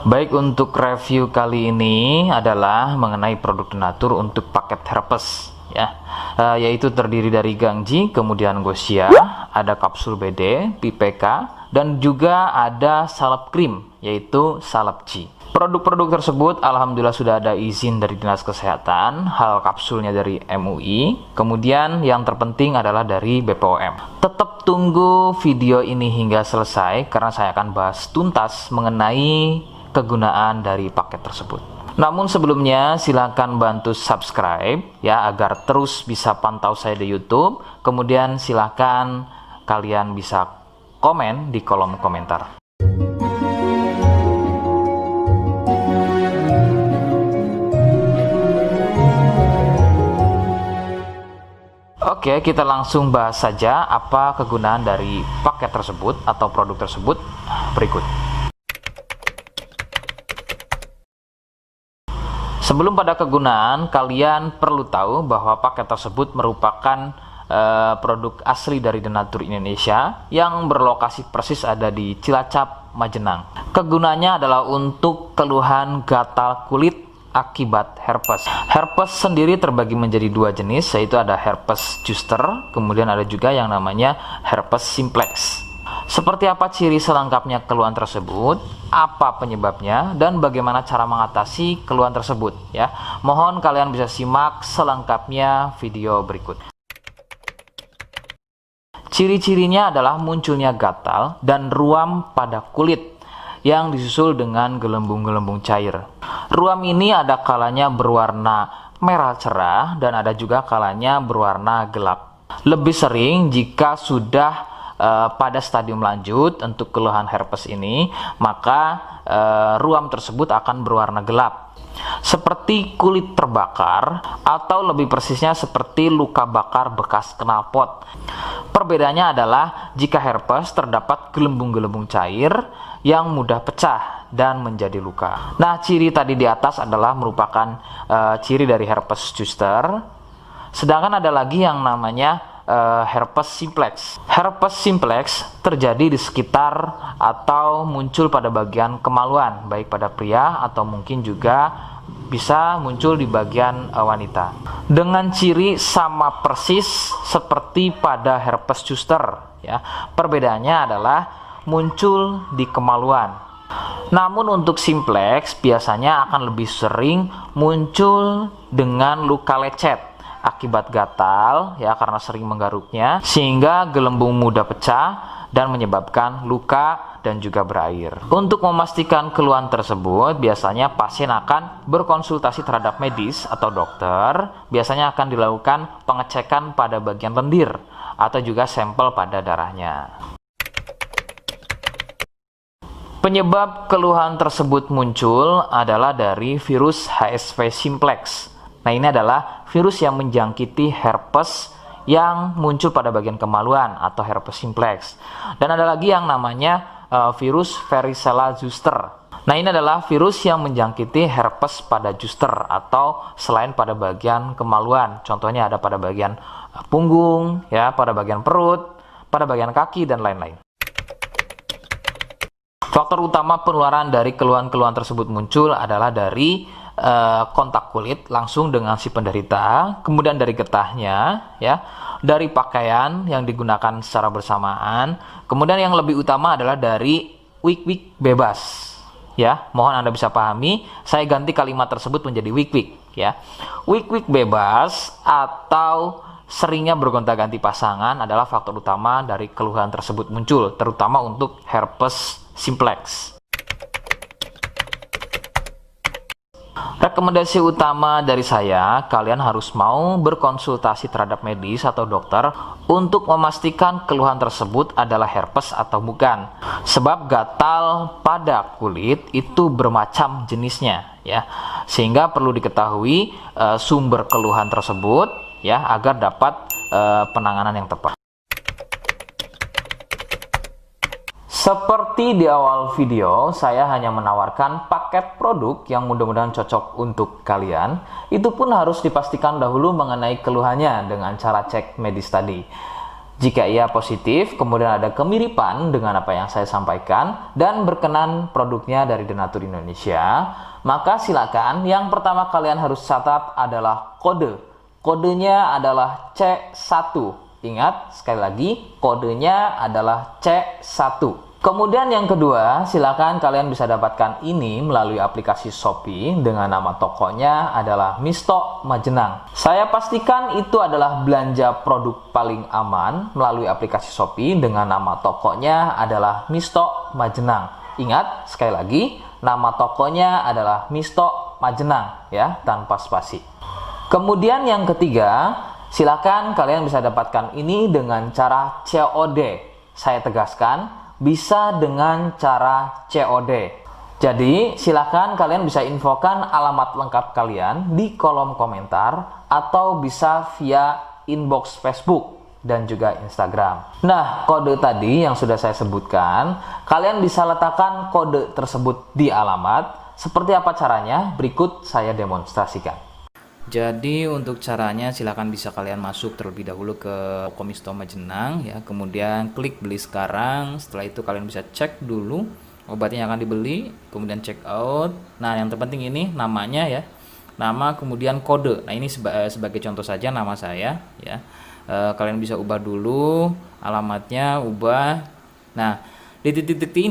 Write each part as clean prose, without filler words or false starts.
Baik, untuk review kali ini adalah mengenai produk Denatur untuk paket herpes ya, yaitu terdiri dari Gangji, kemudian Gosia, ada kapsul BD, PPK, dan juga ada salep krim yaitu salep G. Produk-produk tersebut alhamdulillah sudah ada izin dari Dinas Kesehatan, hal kapsulnya dari MUI, kemudian yang terpenting adalah dari BPOM. Tetap tunggu video ini hingga selesai karena saya akan bahas tuntas mengenai kegunaan dari paket tersebut. Namun sebelumnya silahkan bantu subscribe ya agar terus bisa pantau saya di YouTube. Kemudian silahkan kalian bisa komen di kolom komentar. Oke, kita langsung bahas saja apa kegunaan dari paket tersebut atau produk tersebut berikut. Sebelum pada kegunaan, kalian perlu tahu bahwa paket tersebut merupakan produk asli dari Denatur Indonesia yang berlokasi persis ada di Cilacap, Majenang. Kegunaannya adalah untuk keluhan gatal kulit akibat herpes. Herpes sendiri terbagi menjadi dua jenis, yaitu ada herpes zoster, kemudian ada juga yang namanya herpes simplex. Seperti apa ciri selengkapnya keluhan tersebut, apa penyebabnya, dan bagaimana cara mengatasi keluhan tersebut ya. Mohon kalian bisa simak selengkapnya video berikut. Ciri-cirinya adalah munculnya gatal dan ruam pada kulit yang disusul dengan gelembung-gelembung cair. Ruam ini ada kalanya berwarna merah cerah dan ada juga kalanya berwarna gelap. Lebih sering jika sudah pada stadium lanjut untuk keluhan herpes ini, maka ruam tersebut akan berwarna gelap seperti kulit terbakar atau lebih persisnya seperti luka bakar bekas knalpot. Perbedaannya adalah jika herpes terdapat gelembung-gelembung cair yang mudah pecah dan menjadi luka. Nah, ciri tadi di atas adalah merupakan ciri dari herpes zoster. Sedangkan ada lagi yang namanya herpes simplex. Herpes simplex terjadi di sekitar atau muncul pada bagian kemaluan, baik pada pria atau mungkin juga bisa muncul di bagian wanita. Dengan ciri sama persis seperti pada herpes zoster ya. Perbedaannya adalah muncul di kemaluan. Namun untuk simplex biasanya akan lebih sering muncul dengan luka lecet akibat gatal ya, karena sering menggaruknya sehingga gelembung mudah pecah dan menyebabkan luka dan juga berair. Untuk memastikan keluhan tersebut, biasanya pasien akan berkonsultasi terhadap medis atau dokter. Biasanya akan dilakukan pengecekan pada bagian lendir atau juga sampel pada darahnya. Penyebab keluhan tersebut muncul adalah dari virus HSV simplex. Nah, ini adalah virus yang menjangkiti herpes yang muncul pada bagian kemaluan atau herpes simplex. Dan ada lagi yang namanya virus varicella zoster. Nah, ini adalah virus yang menjangkiti herpes pada zoster atau selain pada bagian kemaluan. Contohnya ada pada bagian punggung, ya, pada bagian perut, pada bagian kaki, dan lain-lain. Faktor utama penularan dari keluhan-keluhan tersebut muncul adalah dari kontak kulit langsung dengan si penderita, kemudian dari getahnya ya, dari pakaian yang digunakan secara bersamaan, kemudian yang lebih utama adalah dari wik-wik bebas ya. Mohon Anda bisa pahami, saya ganti kalimat tersebut menjadi wik-wik ya. Wik-wik bebas atau seringnya bergonta-ganti pasangan adalah faktor utama dari keluhan tersebut muncul, terutama untuk herpes simplex. Rekomendasi utama dari saya, kalian harus mau berkonsultasi terhadap medis atau dokter untuk memastikan keluhan tersebut adalah herpes atau bukan. Sebab gatal pada kulit itu bermacam jenisnya ya. Sehingga perlu diketahui sumber keluhan tersebut ya agar dapat penanganan yang tepat. Seperti di awal video, saya hanya menawarkan paket produk yang mudah-mudahan cocok untuk kalian. Itu pun harus dipastikan dahulu mengenai keluhannya dengan cara cek medis tadi. Jika ia positif, kemudian ada kemiripan dengan apa yang saya sampaikan dan berkenan produknya dari Denatur Indonesia, maka silakan yang pertama kalian harus catat adalah kode. Kodenya adalah C1. Ingat, sekali lagi, kodenya adalah C1. Kemudian yang kedua, silakan kalian bisa dapatkan ini melalui aplikasi Shopee dengan nama tokonya adalah Misto Majenang. Saya pastikan itu adalah belanja produk paling aman melalui aplikasi Shopee dengan nama tokonya adalah Misto Majenang. Ingat, sekali lagi, nama tokonya adalah Misto Majenang ya, tanpa spasi. Kemudian yang ketiga, silakan kalian bisa dapatkan ini dengan cara COD. Saya tegaskan, bisa dengan cara COD. Jadi, silakan kalian bisa infokan alamat lengkap kalian di kolom komentar atau bisa via inbox Facebook dan juga Instagram. Nah, kode tadi yang sudah saya sebutkan, kalian bisa letakkan kode tersebut di alamat. Seperti apa caranya? Berikut saya demonstrasikan. Jadi untuk caranya silahkan bisa kalian masuk terlebih dahulu ke toko Misto Majenang ya, kemudian klik beli sekarang. Setelah itu kalian bisa cek dulu obatnya yang akan dibeli, kemudian check out. Nah yang terpenting ini namanya ya, nama kemudian kode. Nah ini sebagai contoh saja nama saya ya. Kalian bisa ubah dulu alamatnya, ubah. Nah di titik-titik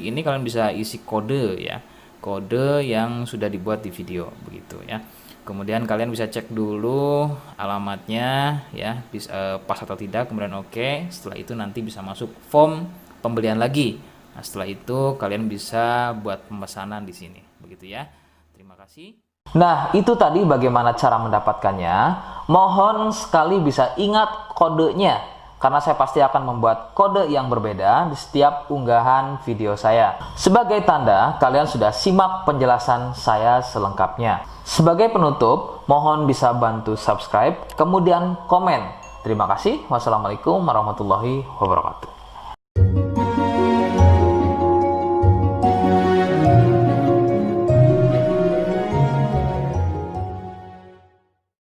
ini kalian bisa isi kode ya, kode yang sudah dibuat di video begitu ya. Kemudian kalian bisa cek dulu alamatnya ya, pas atau tidak, kemudian oke. Setelah itu nanti bisa masuk form pembelian lagi. Nah, setelah itu kalian bisa buat pemesanan di sini. Begitu ya. Terima kasih. Nah, itu tadi bagaimana cara mendapatkannya. Mohon sekali bisa ingat kodenya, karena saya pasti akan membuat kode yang berbeda di setiap unggahan video saya. Sebagai tanda, kalian sudah simak penjelasan saya selengkapnya. Sebagai penutup, mohon bisa bantu subscribe, kemudian komen. Terima kasih. Wassalamualaikum warahmatullahi wabarakatuh.